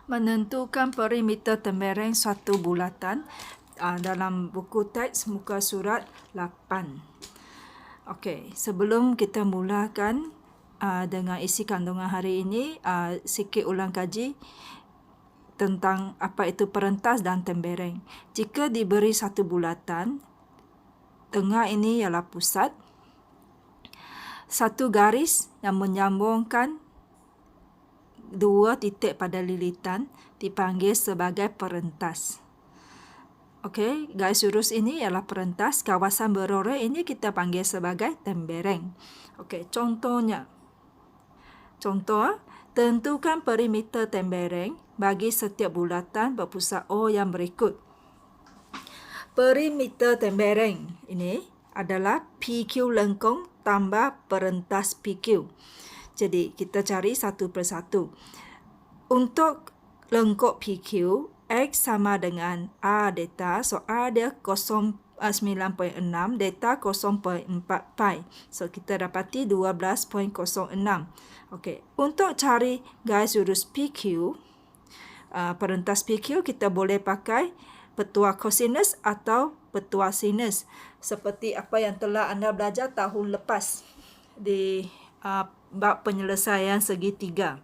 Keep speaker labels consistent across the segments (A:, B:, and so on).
A: Menentukan perimeter tembereng suatu bulatan dalam buku teks muka surat 8. Okey, sebelum kita mulakan dengan isi kandungan hari ini, sikit ulang kaji tentang apa itu perentas dan tembereng. Jika diberi satu bulatan, tengah ini ialah pusat, satu garis yang menyambungkan dua titik pada lilitan dipanggil sebagai perentas. Okey, garis lurus ini ialah perentas, kawasan beroreh ini kita panggil sebagai tembereng. Okey, contohnya. Tentukan perimeter tembereng bagi setiap bulatan berpusat O yang berikut. Perimeter tembereng ini adalah PQ lengkung tambah perentas PQ. Jadi, kita cari satu persatu. Untuk lengkuk PQ, X sama dengan A data. So, A dia 9.6, data 0.4 pi. So, kita dapati 12.06. Okey, untuk cari garis lurus PQ, perentas PQ, kita boleh pakai petua kosinus atau petua sinus. Seperti apa yang telah anda belajar tahun lepas di bab penyelesaian segitiga.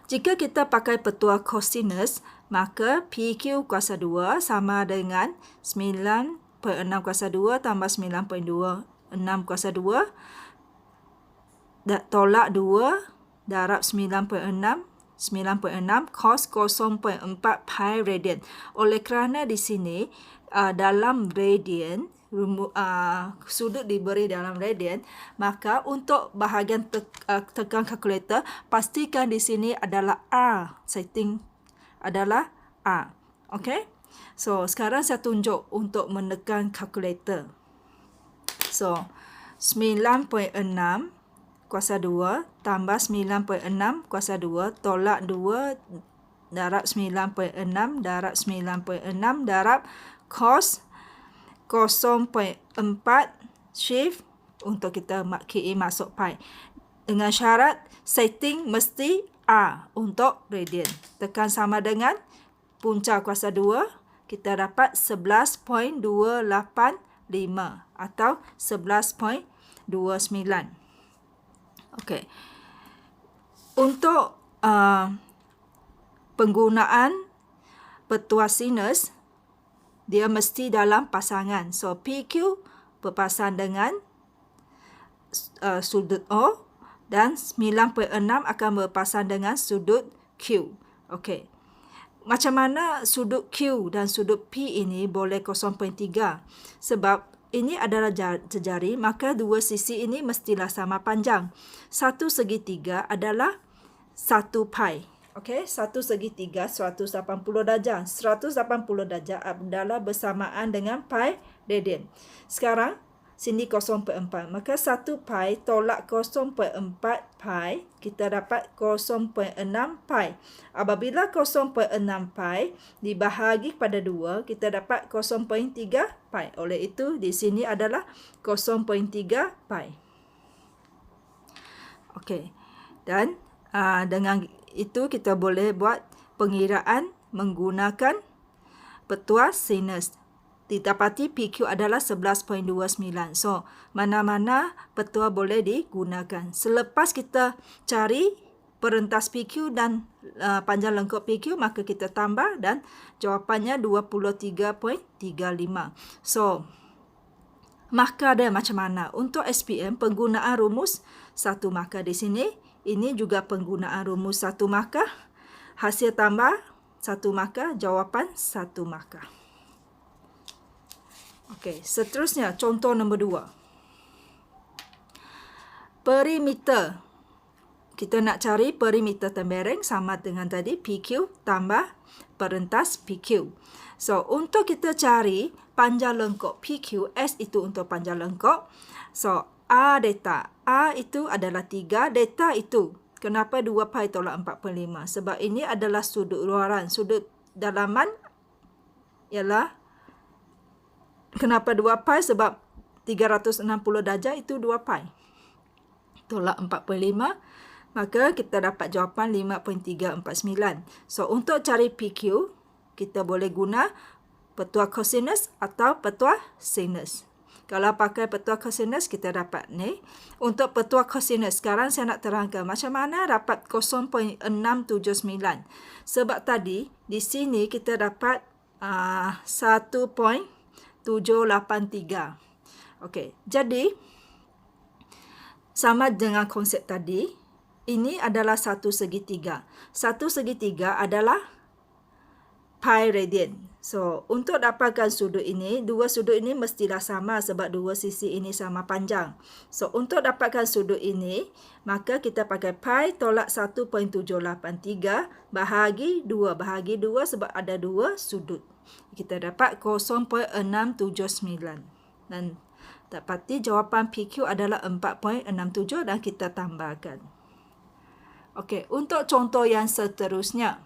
A: Jika kita pakai petua kosinus, maka PQ kuasa 2 sama dengan 9.6 kuasa 2 tambah 9.26 kuasa 2 tolak 2 darab 9.6 cos 0.4 pi radian. Oleh kerana di sini dalam radian, sudut diberi dalam radian, maka untuk bahagian tekan kalkulator, pastikan di sini adalah R. Setting adalah R. Okey? So, sekarang saya tunjuk untuk menekan kalkulator. So, 9.6 kuasa 2 tambah 9.6 kuasa 2 tolak 2 darab 9.6 darab 9.6 darab cos 0.4 shift untuk kita KE masuk pi. Dengan syarat setting mesti R untuk radian. Tekan sama dengan punca kuasa 2, kita dapat 11.285 atau 11.29. Okey. Untuk penggunaan petua sinus, dia mesti dalam pasangan. So, PQ berpasang dengan sudut O dan 9.6 akan berpasang dengan sudut Q. Okey. Macam mana sudut Q dan sudut P ini boleh 0.3? Sebab ini adalah jari, maka dua sisi ini mestilah sama panjang. Satu segitiga adalah 1 pi. Okey, satu segitiga 180 darjah. 180 darjah adalah bersamaan dengan pi radian. Sekarang, sini 0.4. Maka 1 pi tolak 0.4 pi, kita dapat 0.6 pi. Apabila 0.6 pi dibahagi pada 2, kita dapat 0.3 pi. Oleh itu, di sini adalah 0.3 pi. Okey. Dan dengan itu kita boleh buat pengiraan menggunakan petua sinus. Didapati PQ adalah 11.29. So, mana-mana petua boleh digunakan. Selepas kita cari perentas PQ dan panjang lengkuk PQ, maka kita tambah dan jawapannya 23.35. So, markah dia macam mana? Untuk SPM, penggunaan rumus satu markah di sini. Ini juga penggunaan rumus satu markah. Hasil tambah satu markah, jawapan satu markah. Okey, seterusnya contoh nombor 2. Perimeter. Kita nak cari perimeter tembereng sama dengan tadi PQ tambah perentas PQ. So, untuk kita cari panjang lengkuk PQ, S itu untuk panjang lengkuk. So, A data. A itu adalah 3, data itu. Kenapa 2 pi tolak 4.5? Sebab ini adalah sudut luaran. Sudut dalaman ialah, kenapa 2 pi? Sebab 360 darjah itu 2 pi. Tolak 4.5 maka kita dapat jawapan 5.349. So, untuk cari PQ, kita boleh guna petua kosinus atau petua sinus. Kalau pakai petua kosinus, kita dapat ni. Untuk petua kosinus, sekarang saya nak terangkan macam mana dapat 0.679. Sebab tadi, di sini kita dapat 1.783. Okey, jadi sama dengan konsep tadi, ini adalah satu segitiga. Satu segitiga adalah pi radian. So, untuk dapatkan sudut ini, dua sudut ini mestilah sama sebab dua sisi ini sama panjang. So, untuk dapatkan sudut ini, maka kita pakai pi tolak 1.783 bahagi 2. Bahagi 2 sebab ada dua sudut. Kita dapat 0.679. Dan dapati jawapan PQ adalah 4.67 dan kita tambahkan. Okey, untuk contoh yang seterusnya.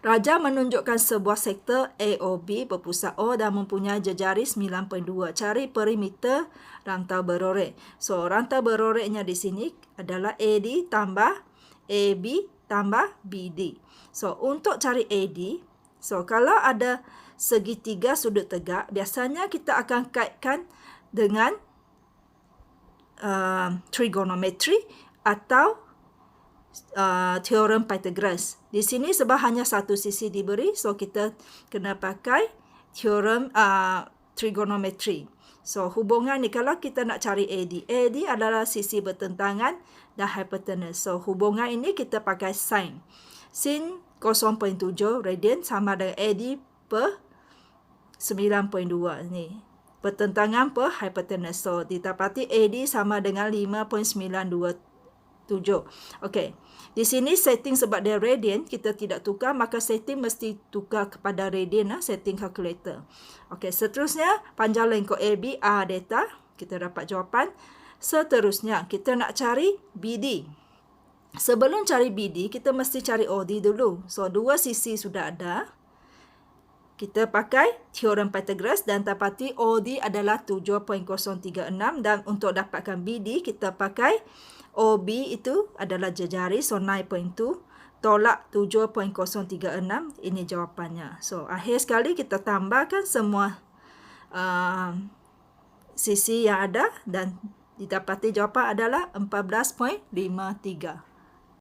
A: Raja menunjukkan sebuah sektor AOB berpusat O dan mempunyai jejaris 9.2. Cari perimeter rantau berorek. So, rantau beroreknya di sini adalah AD tambah AB tambah BD. So, untuk cari AD, so kalau ada segitiga sudut tegak, biasanya kita akan kaitkan dengan trigonometri atau teorem Pythagoras. Di sini sebab hanya satu sisi diberi, so kita kena pakai teorem trigonometri. So, hubungan ni kalau kita nak cari AD. AD adalah sisi bertentangan dan hypotenuse. So, hubungan ini kita pakai sin. Sin 0.7 radian sama dengan AD per 9.2 ni. Pertentangan per hypotenuse. So, didapati AD sama dengan 5.927. Okey. Di sini setting sebab dia radian, kita tidak tukar, maka setting mesti tukar kepada radian, setting calculator. Okey, seterusnya panjang lengkung AB A data, kita dapat jawapan. Seterusnya kita nak cari BD. Sebelum cari BD, kita mesti cari OD dulu. So, dua sisi sudah ada. Kita pakai teorem Pythagoras dan dapati OD adalah 7.036 dan untuk dapatkan BD kita pakai OB itu adalah jejaris, so 9.2 tolak 7.036, ini jawapannya. So, akhir sekali kita tambahkan semua sisi yang ada dan didapati jawapan adalah 14.53.